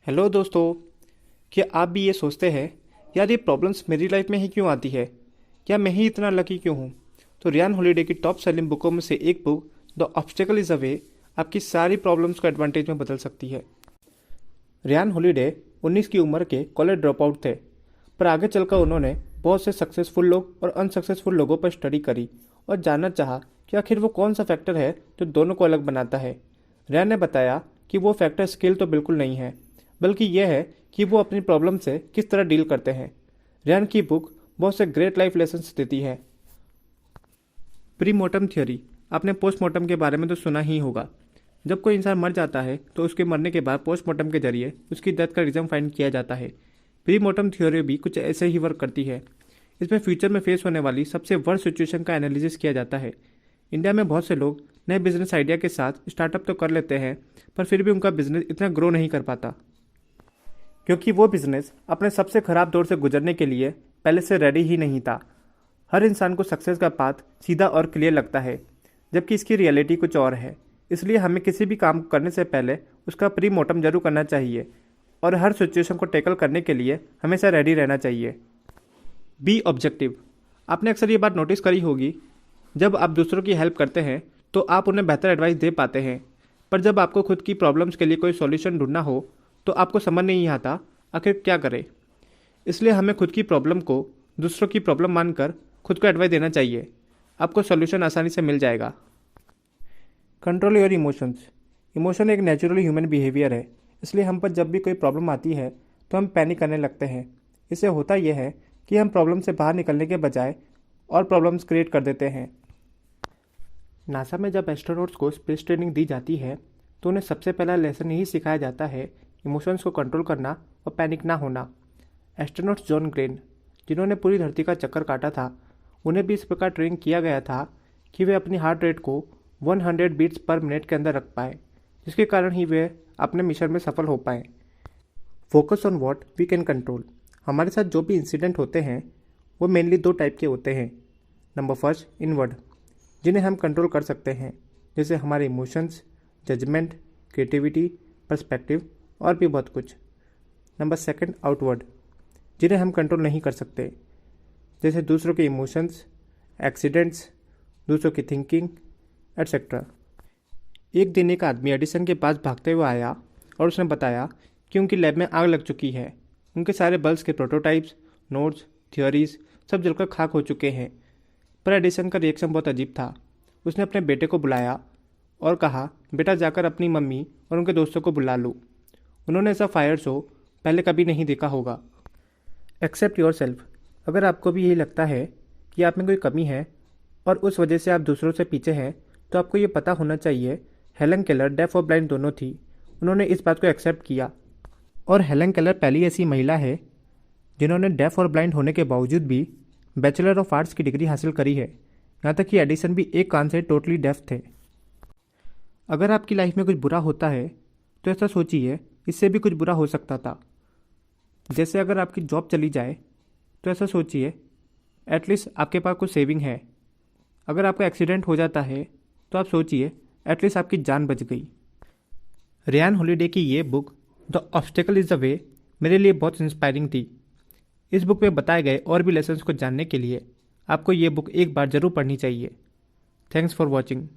Hello दोस्तों। क्या आप भी ये सोचते हैं, यार ये प्रॉब्लम्स मेरी लाइफ में ही क्यों आती है? क्या मैं ही इतना लकी क्यों हूँ? तो रियान हॉलिडे की टॉप सेलिंग बुकों में से एक book the obstacle is a way आपकी सारी प्रॉब्लम्स को एडवांटेज में बदल सकती है। रियान हॉलिडे 19 की उम्र के कॉलेज ड्रॉप आउट थे, पर आगे चलकर उन्होंने बहुत से सक्सेसफुल लोग और अनसक्सेसफुल लोगों पर स्टडी करी और जानना चाहा कि आखिर वो कौन सा फैक्टर है जो दोनों को अलग बनाता है। रियान ने बताया कि वो फैक्टर स्किल तो बिल्कुल नहीं है, बल्कि यह है कि वो अपनी प्रॉब्लम से किस तरह डील करते हैं। रियान की बुक बहुत से ग्रेट लाइफ लेसन्स देती है। प्रीमोर्टम थ्योरी, आपने पोस्टमार्टम के बारे में तो सुना ही होगा। जब कोई इंसान मर जाता है तो उसके मरने के बाद पोस्टमार्टम के जरिए उसकी डेथ का रीज़न फाइंड किया जाता है। प्रीमोर्टम थ्योरी भी कुछ ऐसे ही वर्क करती है। इसमें फ्यूचर में फेस होने वाली सबसे वर्स्ट सिचुएशन का एनालिसिस किया जाता है। इंडिया में बहुत से लोग नए बिजनेस आइडिया के साथ स्टार्टअप तो कर लेते हैं, पर फिर भी उनका बिजनेस इतना ग्रो नहीं कर पाता, क्योंकि वो बिजनेस अपने सबसे खराब दौर से गुजरने के लिए पहले से रेडी ही नहीं था। हर इंसान को सक्सेस का पाथ सीधा और क्लियर लगता है, जबकि इसकी रियलिटी कुछ और है। इसलिए हमें किसी भी काम करने से पहले उसका प्री मोर्टम जरूर करना चाहिए और हर सिचुएशन को टैकल करने के लिए हमेशा रेडी रहना चाहिए। बी ऑब्जेक्टिव, आपने अक्सर ये बात नोटिस करी होगी, जब आप दूसरों की हेल्प करते हैं तो आप उन्हें बेहतर एडवाइस दे पाते हैं, पर जब आपको खुद की प्रॉब्लम्स के लिए कोई सॉल्यूशन ढूंढना हो तो आपको समझ नहीं आता आखिर क्या करें। इसलिए हमें खुद की प्रॉब्लम को दूसरों की प्रॉब्लम मानकर खुद को एडवाइस देना चाहिए। आपको सॉल्यूशन आसानी से मिल जाएगा। कंट्रोल योर इमोशंस, इमोशन एक नेचुरल ह्यूमन बिहेवियर है। इसलिए हम पर जब भी कोई प्रॉब्लम आती है तो हम पैनिक करने लगते हैं। इससे होता यह है कि हम प्रॉब्लम से बाहर निकलने के बजाय और प्रॉब्लम्स क्रिएट कर देते हैं। नासा में जब एस्ट्रोनॉट्स को स्पेस ट्रेनिंग दी जाती है तो उन्हें सबसे पहला लेसन यही सिखाया जाता है, इमोशंस को कंट्रोल करना और पैनिक ना होना। एस्ट्रोनॉट्स जॉन ग्लेन, जिन्होंने पूरी धरती का चक्कर काटा था, उन्हें भी इस प्रकार ट्रेन किया गया था कि वे अपनी हार्ट रेट को 100 बीट्स पर मिनट के अंदर रख पाए, जिसके कारण ही वे अपने मिशन में सफल हो पाए। Focus on what we can control, हमारे साथ जो भी इंसिडेंट होते हैं वो मेनली दो टाइप के होते हैं। नंबर फर्स्ट, इनवर्ड, जिन्हें हम कंट्रोल कर सकते हैं, जैसे हमारे इमोशंस, जजमेंट, क्रिएटिविटी, पर्सपेक्टिव और भी बहुत कुछ। नंबर सेकंड, आउटवर्ड, जिन्हें हम कंट्रोल नहीं कर सकते, जैसे दूसरों के इमोशंस, एक्सीडेंट्स, दूसरों की थिंकिंग एट्सेट्रा। एक दिन एक आदमी एडिसन के पास भागते हुए आया और उसने बताया कि उनकी लैब में आग लग चुकी है। उनके सारे बल्ब्स के प्रोटोटाइप्स, नोट्स, थ्योरीज सब जलकर खाक हो चुके हैं। पर एडिसन का रिएक्शन बहुत अजीब था। उसने अपने बेटे को बुलाया और कहा, बेटा जाकर अपनी मम्मी और उनके दोस्तों को बुला लो। उन्होंने ऐसा फायर शो पहले कभी नहीं देखा होगा। एक्सेप्ट योर सेल्फ, अगर आपको भी यही लगता है कि आप में कोई कमी है और उस वजह से आप दूसरों से पीछे हैं, तो आपको ये पता होना चाहिए हेलन केलर डेफ और ब्लाइंड दोनों थी। उन्होंने इस बात को एक्सेप्ट किया और हेलन केलर पहली ऐसी महिला है जिन्होंने डेफ और ब्लाइंड होने के बावजूद भी बैचलर ऑफ आर्ट्स की डिग्री हासिल करी है। यहाँ तक कि एडिसन भी एक कान से टोटली डेफ थे। अगर आपकी लाइफ में कुछ बुरा होता है तो ऐसा सोचिए, इससे भी कुछ बुरा हो सकता था। जैसे अगर आपकी जॉब चली जाए तो ऐसा सोचिए, एटलीस्ट आपके पास कुछ सेविंग है। अगर आपका एक्सीडेंट हो जाता है तो आप सोचिए, एटलीस्ट आपकी जान बच गई। रियान हॉलिडे की ये book the obstacle is the way मेरे लिए बहुत इंस्पायरिंग थी। इस बुक में बताए गए और भी लेसन्स को जानने के लिए आपको ये बुक एक बार ज़रूर पढ़नी चाहिए। Thanks for watching.